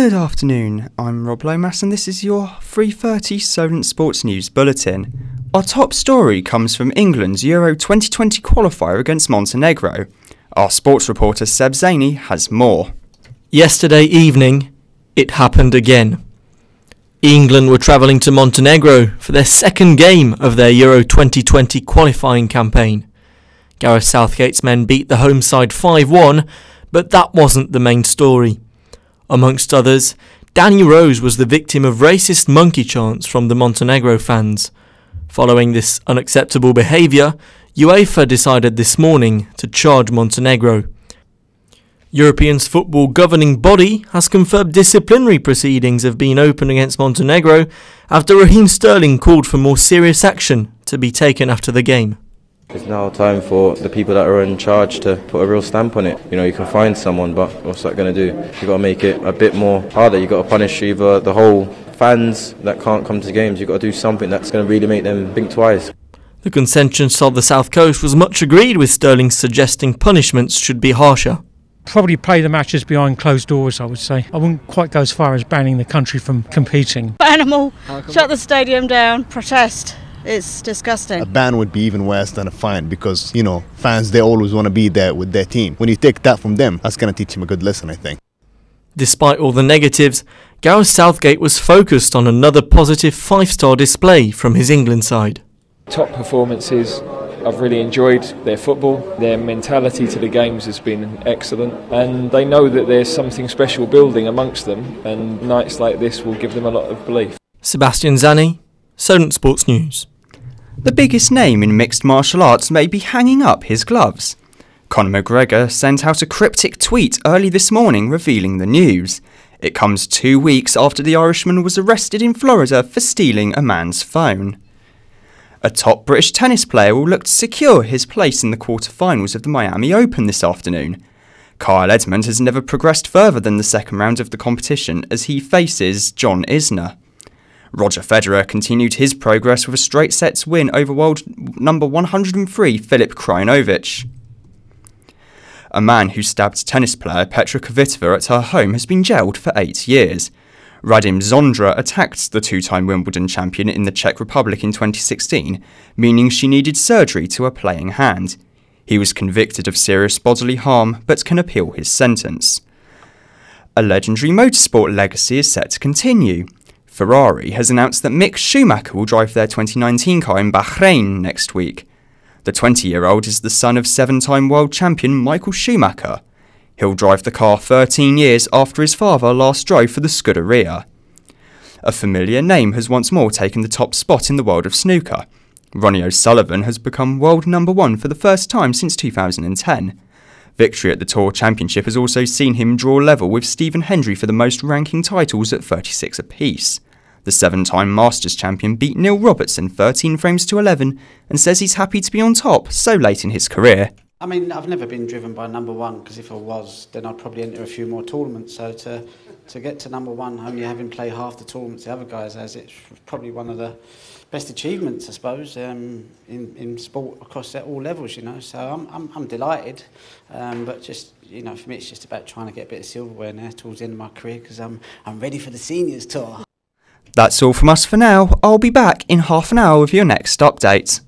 Good afternoon, I'm Rob Lomas and this is your 3:30 Solent Sports News Bulletin. Our top story comes from England's Euro 2020 qualifier against Montenegro. Our sports reporter Seb Zaney has more. Yesterday evening, it happened again. England were travelling to Montenegro for their second game of their Euro 2020 qualifying campaign. Gareth Southgate's men beat the home side 5-1, but that wasn't the main story. Amongst others, Danny Rose was the victim of racist monkey chants from the Montenegro fans. Following this unacceptable behaviour, UEFA decided this morning to charge Montenegro. European's football governing body has confirmed disciplinary proceedings have been opened against Montenegro after Raheem Sterling called for more serious action to be taken after the game. It's now time for the people that are in charge to put a real stamp on it. You know, you can find someone, but what's that going to do? You've got to make it a bit more harder. You've got to punish either the whole fans that can't come to games. You've got to do something that's going to really make them think twice. The consensus of the South Coast was much agreed with Sterling suggesting punishments should be harsher. Probably play the matches behind closed doors, I would say. I wouldn't quite go as far as banning the country from competing. Ban them all, shut the stadium down, protest. It's disgusting. A ban would be even worse than a fine because, you know, fans, they always want to be there with their team. When you take that from them, that's going to teach them a good lesson, I think. Despite all the negatives, Gareth Southgate was focused on another positive 5-star display from his England side. Top performances. I've really enjoyed their football. Their mentality to the games has been excellent, and they know that there's something special building amongst them, and nights like this will give them a lot of belief. Sebastian Zanni, Solent Sports News. The biggest name in mixed martial arts may be hanging up his gloves. Conor McGregor sent out a cryptic tweet early this morning revealing the news. It comes 2 weeks after the Irishman was arrested in Florida for stealing a man's phone. A top British tennis player will look to secure his place in the quarter-finals of the Miami Open this afternoon. Kyle Edmund has never progressed further than the second round of the competition as he faces John Isner. Roger Federer continued his progress with a straight sets win over world number 103 Filip Krajinovic. A man who stabbed tennis player Petra Kvitova at her home has been jailed for 8 years. Radim Zondra attacked the two-time Wimbledon champion in the Czech Republic in 2016, meaning she needed surgery to a playing hand. He was convicted of serious bodily harm but can appeal his sentence. A legendary motorsport legacy is set to continue. Ferrari has announced that Mick Schumacher will drive their 2019 car in Bahrain next week. The 20-year-old is the son of 7-time world champion Michael Schumacher. He'll drive the car 13 years after his father last drove for the Scuderia. A familiar name has once more taken the top spot in the world of snooker. Ronnie O'Sullivan has become world number 1 for the first time since 2010. Victory at the Tour Championship has also seen him draw level with Stephen Hendry for the most ranking titles at 36 apiece. The 7-time Masters champion beat Neil Robertson 13 frames to 11 and says he's happy to be on top so late in his career. I mean, I've never been driven by number 1 because if I was, then I'd probably enter a few more tournaments. So to get to number 1, only having played half the tournaments the other guys has, it's probably one of the best achievements, I suppose, in sport across all levels, you know. So I'm delighted, but just, you know, for me it's just about trying to get a bit of silverware now towards the end of my career because I'm ready for the seniors tour. That's all from us for now. I'll be back in half an hour with your next update.